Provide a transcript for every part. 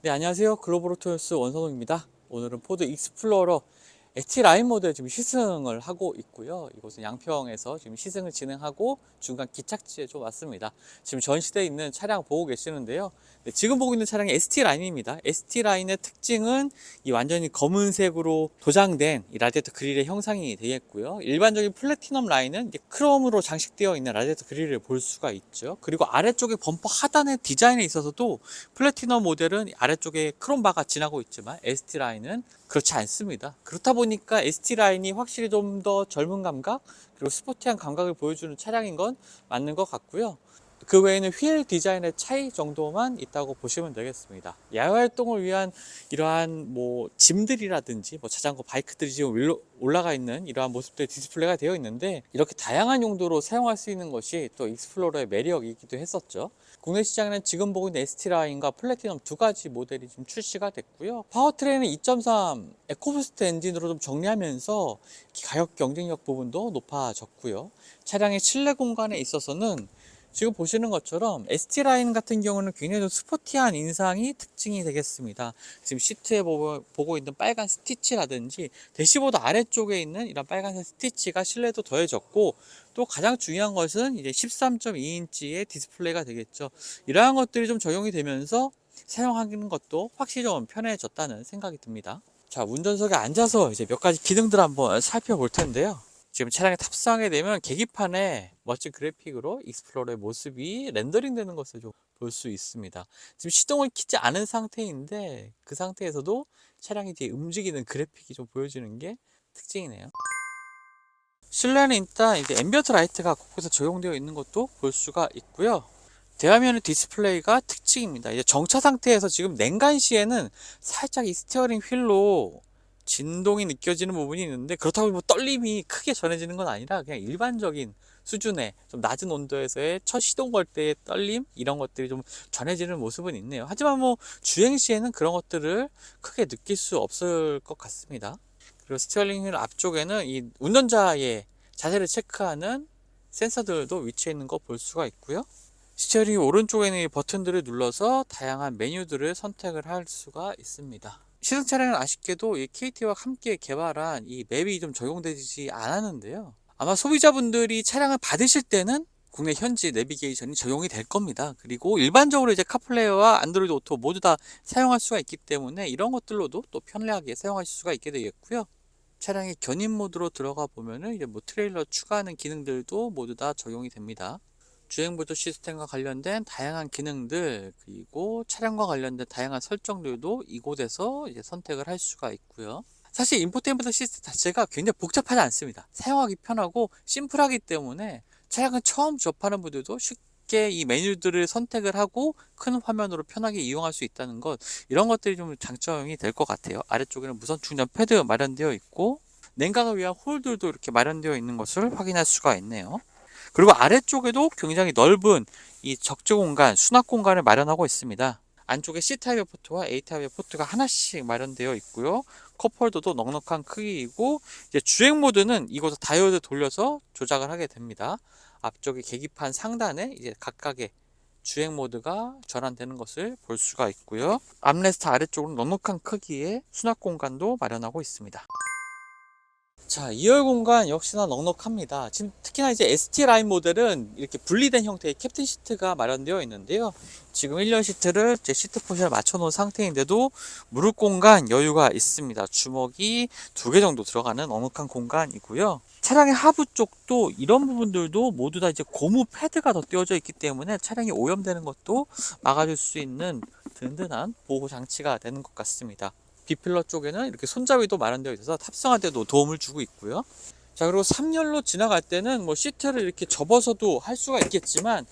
네, 안녕하세요. 글로벌 오토뉴스 원선호입니다. 오늘은 포드 익스플로러 ST 라인 모델 지금 시승을 하고 있고요. 이곳은 양평에서 지금 시승을 진행하고 중간 기착지에 좀 왔습니다. 지금 전시대에 있는 차량 보고 계시는데요. 네, 지금 보고 있는 차량이 ST라인입니다. ST라인의 특징은 이 완전히 검은색으로 도장된 이 라디에이터 그릴의 형상이 되겠고요. 일반적인 플래티넘 라인은 이제 크롬으로 장식되어 있는 라디에이터 그릴을 볼 수가 있죠. 그리고 아래쪽에 범퍼 하단의 디자인에 있어서도 플래티넘 모델은 아래쪽에 크롬바가 지나고 있지만 ST라인은 그렇지 않습니다. 그렇다 보니까 ST라인이 확실히 좀 더 젊은 감각 그리고 스포티한 감각을 보여주는 차량인 건 맞는 것 같고요. 그 외에는 휠 디자인의 차이 정도만 있다고 보시면 되겠습니다. 야외 활동을 위한 이러한 짐들이라든지 자전거, 바이크들이 지금 올라가 있는 이러한 모습들이 디스플레이가 되어 있는데, 이렇게 다양한 용도로 사용할 수 있는 것이 또 익스플로러의 매력이기도 했었죠. 국내 시장에는 지금 보고 있는 ST라인과 플래티넘 두 가지 모델이 지금 출시가 됐고요. 파워트레인은 2.3 에코부스트 엔진으로 좀 정리하면서 가격 경쟁력 부분도 높아졌고요. 차량의 실내 공간에 있어서는 지금 보시는 것처럼 ST라인 같은 경우는 굉장히 좀 스포티한 인상이 특징이 되겠습니다. 지금 시트에 보고 있는 빨간 스티치라든지 대시보드 아래쪽에 있는 이런 빨간색 스티치가 실내도 더해졌고, 또 가장 중요한 것은 이제 13.2인치의 디스플레이가 되겠죠. 이러한 것들이 좀 적용이 되면서 사용하는 것도 확실히 좀 편해졌다는 생각이 듭니다. 자, 운전석에 앉아서 이제 몇 가지 기능들 한번 살펴볼 텐데요. 지금 차량에 탑승하게 되면 계기판에 멋진 그래픽으로 익스플로러의 모습이 렌더링 되는 것을 좀 볼 수 있습니다. 지금 시동을 키지 않은 상태인데 그 상태에서도 차량이 뒤에 움직이는 그래픽이 좀 보여지는 게 특징이네요. 실내는 일단 이제 앰비언트 라이트가 곳곳에 적용되어 있는 것도 볼 수가 있고요. 대화면의 디스플레이가 특징입니다. 이제 정차 상태에서 지금 냉간 시에는 살짝 이 스티어링 휠로 진동이 느껴지는 부분이 있는데, 그렇다고 떨림이 크게 전해지는 건 아니라 그냥 일반적인 수준의 좀 낮은 온도에서의 첫 시동 걸 때의 떨림, 이런 것들이 좀 전해지는 모습은 있네요. 하지만 주행 시에는 그런 것들을 크게 느낄 수 없을 것 같습니다. 그리고 스티어링 휠 앞쪽에는 이 운전자의 자세를 체크하는 센서들도 위치해 있는 거 볼 수가 있고요. 스티어링 오른쪽에는 이 버튼들을 눌러서 다양한 메뉴들을 선택을 할 수가 있습니다. 시승 차량은 아쉽게도 이 KT와 함께 개발한 이 맵이 좀 적용되지 않았는데요. 아마 소비자분들이 차량을 받으실 때는 국내 현지 내비게이션이 적용이 될 겁니다. 그리고 일반적으로 이제 카플레이와 안드로이드 오토 모두 다 사용할 수가 있기 때문에 이런 것들로도 또 편리하게 사용하실 수가 있게 되겠고요. 차량의 견인 모드로 들어가 보면은 이제 트레일러 추가하는 기능들도 모두 다 적용이 됩니다. 주행보조 시스템과 관련된 다양한 기능들, 그리고 차량과 관련된 다양한 설정들도 이곳에서 이제 선택을 할 수가 있고요. 사실 인포테인먼트 시스템 자체가 굉장히 복잡하지 않습니다. 사용하기 편하고 심플하기 때문에 차량을 처음 접하는 분들도 쉽게 이 메뉴들을 선택을 하고 큰 화면으로 편하게 이용할 수 있다는 것, 이런 것들이 좀 장점이 될 것 같아요. 아래쪽에는 무선 충전 패드 마련되어 있고, 냉각을 위한 홀들도 이렇게 마련되어 있는 것을 확인할 수가 있네요. 그리고 아래쪽에도 굉장히 넓은 이 적재 공간, 수납 공간을 마련하고 있습니다. 안쪽에 C타입의 포트와 A타입의 포트가 하나씩 마련되어 있고요. 컵홀더도 넉넉한 크기이고, 이제 주행 모드는 이곳에 다이오드 돌려서 조작을 하게 됩니다. 앞쪽에 계기판 상단에 이제 각각의 주행 모드가 전환되는 것을 볼 수가 있고요. 암레스트 아래쪽으로 넉넉한 크기의 수납 공간도 마련하고 있습니다. 자, 2열 공간 역시나 넉넉합니다. 지금 특히나 이제 ST라인 모델은 이렇게 분리된 형태의 캡틴 시트가 마련되어 있는데요. 지금 1열 시트를 제 시트 포지션에 맞춰 놓은 상태인데도 무릎 공간 여유가 있습니다. 주먹이 2개 정도 들어가는 넉넉한 공간이고요. 차량의 하부 쪽도 이런 부분들도 모두 다 이제 고무 패드가 덧대어져 있기 때문에 차량이 오염되는 것도 막아줄 수 있는 든든한 보호 장치가 되는 것 같습니다. B필러 쪽에는 이렇게 손잡이도 마련되어 있어서 탑승할 때도 도움을 주고 있고요. 자, 그리고 3열로 지나갈 때는 시트를 이렇게 접어서도 할 수가 있겠지만,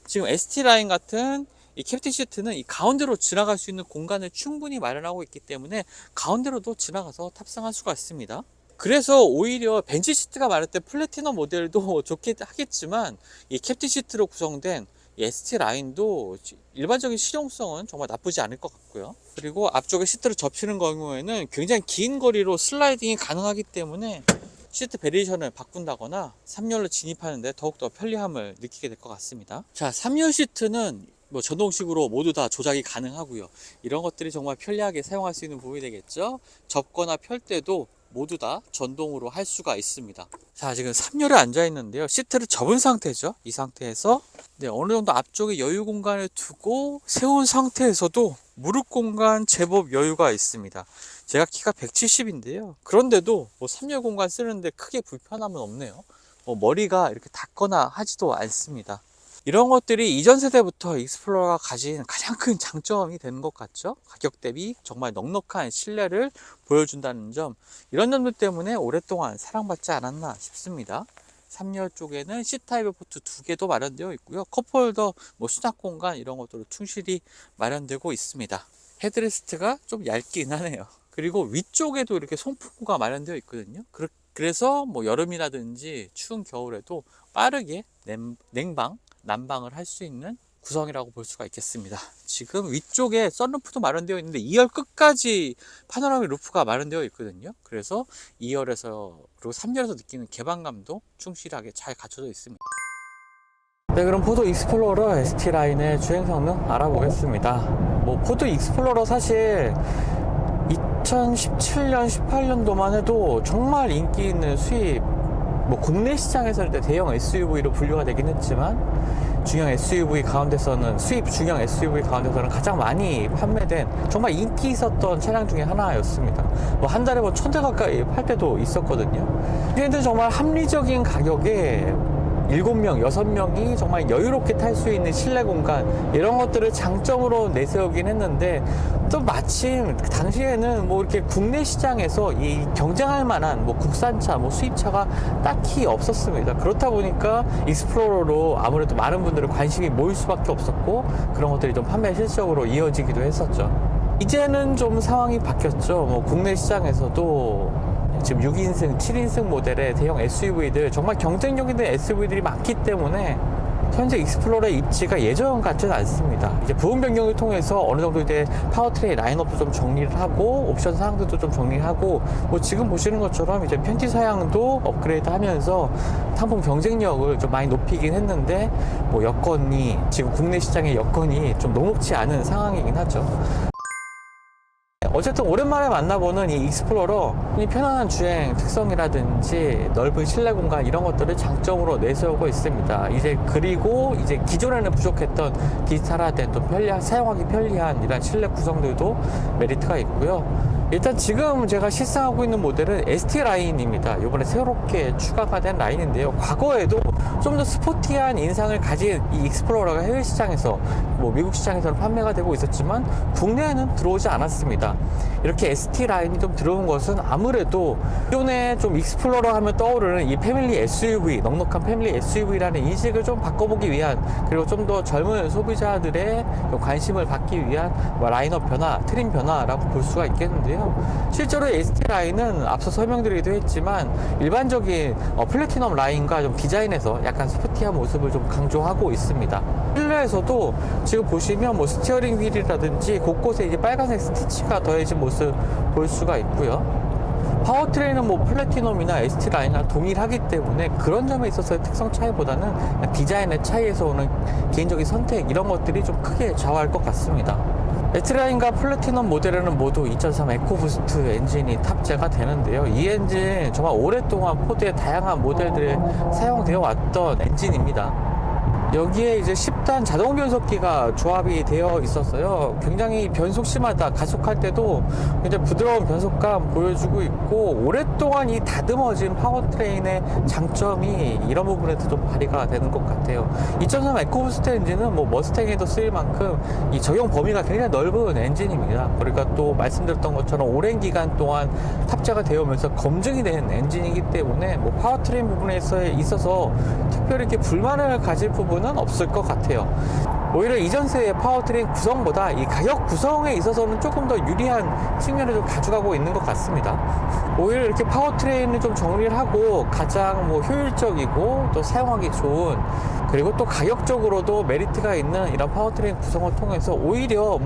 지금 ST라인 같은 이 캡틴 시트는 이 가운데로 지나갈 수 있는 공간을 충분히 마련하고 있기 때문에 가운데로도 지나가서 탑승할 수가 있습니다. 그래서 오히려 벤치 시트가 많을 때 플래티넘 모델도 좋게 하겠지만, 이 캡틴 시트로 구성된 ST 라인도 일반적인 실용성은 정말 나쁘지 않을 것 같고요. 그리고 앞쪽에 시트를 접히는 경우에는 굉장히 긴 거리로 슬라이딩이 가능하기 때문에 시트 베리에이션을 바꾼다거나 3열로 진입하는데 더욱더 편리함을 느끼게 될 것 같습니다. 자, 3열 시트는 뭐 전동식으로 모두 다 조작이 가능하고요. 이런 것들이 정말 편리하게 사용할 수 있는 부분이 되겠죠. 접거나 펼 때도 모두 다 전동으로 할 수가 있습니다. 자, 지금 3열에 앉아 있는데요. 시트를 접은 상태죠. 이 상태에서 어느 정도 앞쪽에 여유 공간을 두고 세운 상태에서도 무릎 공간 제법 여유가 있습니다. 제가 키가 170인데요. 그런데도 뭐 3열 공간 쓰는데 크게 불편함은 없네요. 머리가 이렇게 닿거나 하지도 않습니다. 이런 것들이 이전 세대부터 익스플로러가 가진 가장 큰 장점이 되는 것 같죠. 가격 대비 정말 넉넉한 실내를 보여준다는 점, 이런 점들 때문에 오랫동안 사랑받지 않았나 싶습니다. 3열 쪽에는 C타입의 포트 2개도 마련되어 있고요. 컵홀더, 수납 공간 이런 것들로 충실히 마련되고 있습니다. 헤드레스트가 좀 얇긴 하네요. 그리고 위쪽에도 이렇게 송풍구가 마련되어 있거든요. 그래서 여름이라든지 추운 겨울에도 빠르게 냉방, 난방을 할 수 있는 구성이라고 볼 수가 있겠습니다. 지금 위쪽에 썬루프도 마련되어 있는데 2열 끝까지 파노라믹 루프가 마련되어 있거든요. 그래서 2열에서 그리고 3열에서 느끼는 개방감도 충실하게 잘 갖춰져 있습니다. 네, 그럼 포드 익스플로러 ST라인의 주행 성능 알아보겠습니다. 포드 익스플로러 사실 2017년, 18년도만 해도 정말 인기 있는 수입, 국내 시장에서는 대형 SUV로 분류가 되긴 했지만 중형 SUV 가운데서는 중형 SUV 가운데서는 가장 많이 판매된 정말 인기 있었던 차량 중에 하나였습니다. 한 달에 1,000대 가까이 팔 때도 있었거든요. 얘는 정말 합리적인 가격에 7명, 6명이 정말 여유롭게 탈 수 있는 실내 공간, 이런 것들을 장점으로 내세우긴 했는데, 또 마침 당시에는 이렇게 국내 시장에서 이 경쟁할 만한 국산차, 수입차가 딱히 없었습니다. 그렇다 보니까 익스플로러로 아무래도 많은 분들의 관심이 모일 수밖에 없었고, 그런 것들이 좀 판매 실적으로 이어지기도 했었죠. 이제는 좀 상황이 바뀌었죠. 국내 시장에서도 지금 6인승, 7인승 모델의 대형 SUV들, 정말 경쟁력 있는 SUV들이 많기 때문에 현재 익스플로러의 입지가 예전 같지는 않습니다. 이제 부분 변경을 통해서 어느 정도 이제 파워트레인 라인업도 좀 정리를 하고 옵션 사항들도 좀 정리를 하고 지금 보시는 것처럼 이제 편티 사양도 업그레이드 하면서 상품 경쟁력을 좀 많이 높이긴 했는데 여건이 지금 국내 시장의 여건이 좀 녹록지 않은 상황이긴 하죠. 어쨌든 오랜만에 만나보는 이 익스플로러, 이 편안한 주행 특성이라든지 넓은 실내 공간 이런 것들을 장점으로 내세우고 있습니다. 그리고 기존에는 부족했던 디지털화된 또 사용하기 편리한 이런 실내 구성들도 메리트가 있고요. 일단 지금 제가 실행하고 있는 모델은 ST 라인입니다. 이번에 새롭게 추가가 된 라인인데요. 과거에도 좀 더 스포티한 인상을 가진 이 익스플로러가 해외 시장에서 미국 시장에서는 판매가 되고 있었지만 국내에는 들어오지 않았습니다. 이렇게 ST 라인이 좀 들어온 것은 아무래도 기존에 좀 익스플로러 하면 떠오르는 이 패밀리 SUV, 넉넉한 패밀리 SUV라는 인식을 좀 바꿔보기 위한, 그리고 좀 더 젊은 소비자들의 관심을 받기 위한 라인업 변화, 트림 변화라고 볼 수가 있겠는데요. 실제로 ST 라인은 앞서 설명드리기도 했지만 일반적인 플래티넘 라인과 좀 디자인에서 약간 스포티한 모습을 좀 강조하고 있습니다. 실내에서도 지금 보시면 스티어링 휠이라든지 곳곳에 이제 빨간색 스티치가 더해진 모습 볼 수가 있고요. 파워트레인은 플래티넘이나 ST 라인이나 동일하기 때문에 그런 점에 있어서의 특성 차이보다는 디자인의 차이에서 오는 개인적인 선택, 이런 것들이 좀 크게 좌우할 것 같습니다. ST 라인과 플래티넘 모델에는 모두 2.3 에코부스트 엔진이 탑재가 되는데요. 이 엔진 정말 오랫동안 포드의 다양한 모델들에 사용되어 왔던 엔진입니다. 여기에 이제 10단 자동 변속기가 조합이 되어 있었어요. 굉장히 변속시마다 가속할 때도 굉장히 부드러운 변속감 보여주고 있고, 오랫동안 이 다듬어진 파워트레인의 장점이 이런 부분에서 좀 발휘가 되는 것 같아요. 2.3 에코부스트 엔진은 머스탱에도 쓰일 만큼 이 적용 범위가 굉장히 넓은 엔진입니다. 그러니까 또 말씀드렸던 것처럼 오랜 기간 동안 탑재가 되어 오면서 검증이 된 엔진이기 때문에 파워트레인 부분에 있어서 특별히 이렇게 불만을 가질 부분은 없을 것 같아요. 오히려 이전 세대의 파워트레인 구성보다 이 가격 구성에 있어서는 조금 더 유리한 측면을 좀 가져가고 있는 것 같습니다. 오히려 이렇게 파워트레인을 좀 정리를 하고 가장 효율적이고 또 사용하기 좋은, 그리고 또 가격적으로도 메리트가 있는 이런 파워트레인 구성을 통해서 오히려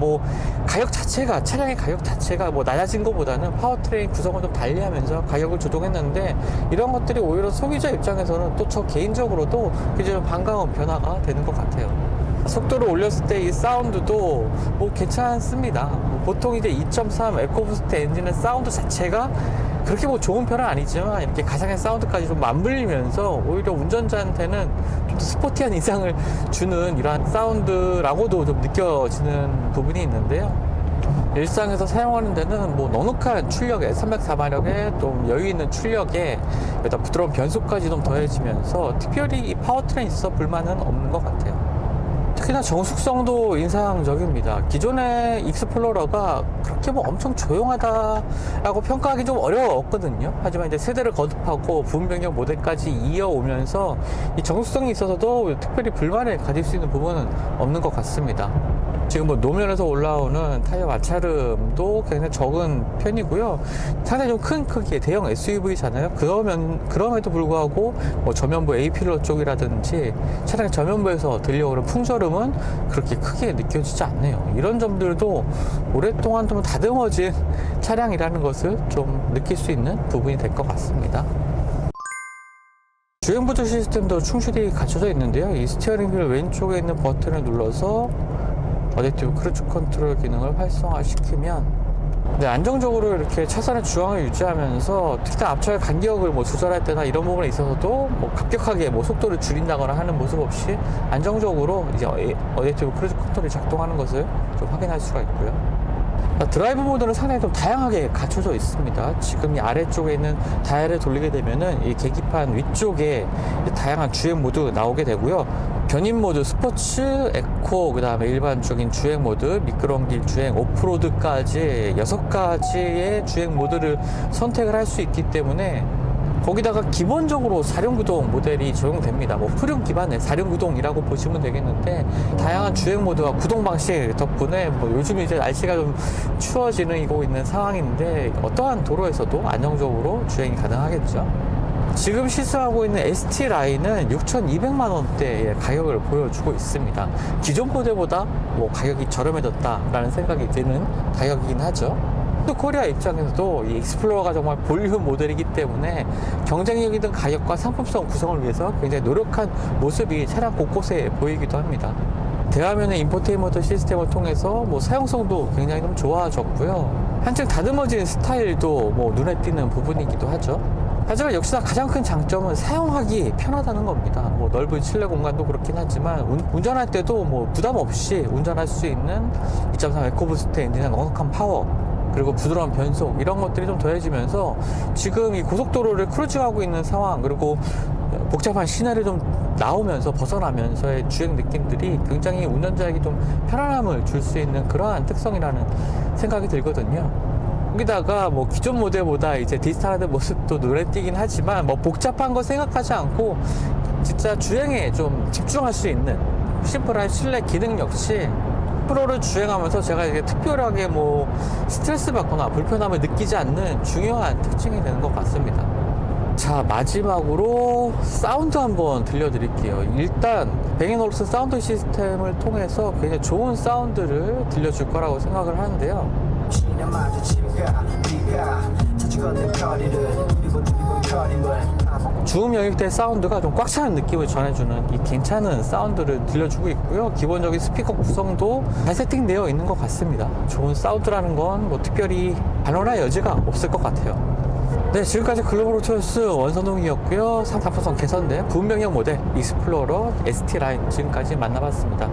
차량의 가격 자체가 낮아진 것보다는 파워트레인 구성을 좀 달리하면서 가격을 조정했는데, 이런 것들이 오히려 소비자 입장에서는 또 저 개인적으로도 굉장히 반가운 변화가 되는 것 같아요. 속도를 올렸을 때 이 사운드도 뭐 괜찮습니다. 보통 이제 2.3 에코부스트 엔진의 사운드 자체가 그렇게 뭐 좋은 편은 아니지만 이렇게 가상의 사운드까지 좀 맞물리면서 오히려 운전자한테는 좀 더 스포티한 인상을 주는 이러한 사운드라고도 좀 느껴지는 부분이 있는데요. 일상에서 사용하는 데는 뭐 넉넉한 출력에 304마력에 좀 여유 있는 출력에 여기다 부드러운 변속까지 좀 더해지면서 특별히 이 파워트레인에 있어서 불만은 없는 것 같아요. 특히나 정숙성도 인상적입니다. 기존의 익스플로러가 그렇게 뭐 엄청 조용하다라고 평가하기 좀 어려웠거든요. 하지만 이제 세대를 거듭하고 부분 변경 모델까지 이어오면서 이 정숙성이 있어서도 특별히 불만을 가질 수 있는 부분은 없는 것 같습니다. 지금 뭐 노면에서 올라오는 타이어 마찰음도 굉장히 적은 편이고요. 상당히 좀 큰 크기의 대형 SUV잖아요. 그럼에도 불구하고 뭐 전면부 A필러 쪽이라든지 차량 전면부에서 들려오는 풍절음은 그렇게 크게 느껴지지 않네요. 이런 점들도 오랫동안 좀 다듬어진 차량이라는 것을 좀 느낄 수 있는 부분이 될 것 같습니다. 주행보조 시스템도 충실히 갖춰져 있는데요. 이 스티어링 휠 왼쪽에 있는 버튼을 눌러서 어댑티브 크루즈 컨트롤 기능을 활성화시키면 안정적으로 이렇게 차선의 주행을 유지하면서 특히 앞차의 간격을 뭐 조절할 때나 이런 부분에 있어서도 뭐 급격하게 뭐 속도를 줄인다거나 하는 모습 없이 안정적으로 이제 어댑티브 크루즈 컨트롤이 작동하는 것을 좀 확인할 수가 있고요. 드라이브 모드는 상당히 좀 다양하게 갖춰져 있습니다. 지금 이 아래쪽에 있는 다이얼을 돌리게 되면은 이 계기판 위쪽에 다양한 주행 모드 나오게 되고요. 견인 모드, 스포츠, 에코, 그 다음에 일반적인 주행 모드, 미끄러운 길 주행, 오프로드까지 6가지의 주행 모드를 선택을 할 수 있기 때문에 거기다가 기본적으로 4륜구동 모델이 적용됩니다. 뭐 후륜 기반의 4륜구동이라고 보시면 되겠는데 다양한 주행 모드와 구동 방식 덕분에 뭐 요즘 이제 날씨가 좀 추워지고 있는 상황인데 어떠한 도로에서도 안정적으로 주행이 가능하겠죠. 지금 시승하고 있는 ST 라인은 6,200만 원대의 가격을 보여주고 있습니다. 기존 모델보다 뭐 가격이 저렴해졌다라는 생각이 드는 가격이긴 하죠. 코리아 입장에서도 이 익스플로러가 정말 볼륨 모델이기 때문에 경쟁력 있는 가격과 상품성 구성을 위해서 굉장히 노력한 모습이 차량 곳곳에 보이기도 합니다. 대화면의 인포테인먼트 시스템을 통해서 뭐 사용성도 굉장히 좀 좋아졌고요. 한층 다듬어진 스타일도 뭐 눈에 띄는 부분이기도 하죠. 하지만 역시나 가장 큰 장점은 사용하기 편하다는 겁니다. 뭐 넓은 실내 공간도 그렇긴 하지만 운전할 때도 뭐 부담 없이 운전할 수 있는 2.3 에코부스트 엔진의 넉넉한 파워 그리고 부드러운 변속 이런 것들이 좀 더해지면서 지금 이 고속도로를 크루징하고 있는 상황 그리고 복잡한 시내를 좀 나오면서 벗어나면서의 주행 느낌들이 굉장히 운전자에게 좀 편안함을 줄 수 있는 그러한 특성이라는 생각이 들거든요. 거기다가 뭐 기존 모델보다 이제 디지털화된 모습도 눈에 띄긴 하지만 뭐 복잡한 거 생각하지 않고 진짜 주행에 좀 집중할 수 있는 심플한 실내 기능 역시 프로를 주행하면서 제가 이게 특별하게 뭐 스트레스 받거나 불편함을 느끼지 않는 중요한 특징이 되는 것 같습니다. 자, 마지막으로 사운드 한번 들려드릴게요. 일단 뱅앤올ufsen 사운드 시스템을 통해서 굉장히 좋은 사운드를 들려줄 거라고 생각을 하는데요. 주음 영역대 사운드가 좀 꽉 차는 느낌을 전해주는 이 괜찮은 사운드를 들려주고 있고요. 기본적인 스피커 구성도 잘 세팅되어 있는 것 같습니다. 좋은 사운드라는 건 뭐 특별히 반론할 여지가 없을 것 같아요. 네, 지금까지 글로벌 오토스 원선웅이었고요. 상품성 개선된 부분 변경 모델 익스플로러 ST 라인 지금까지 만나봤습니다.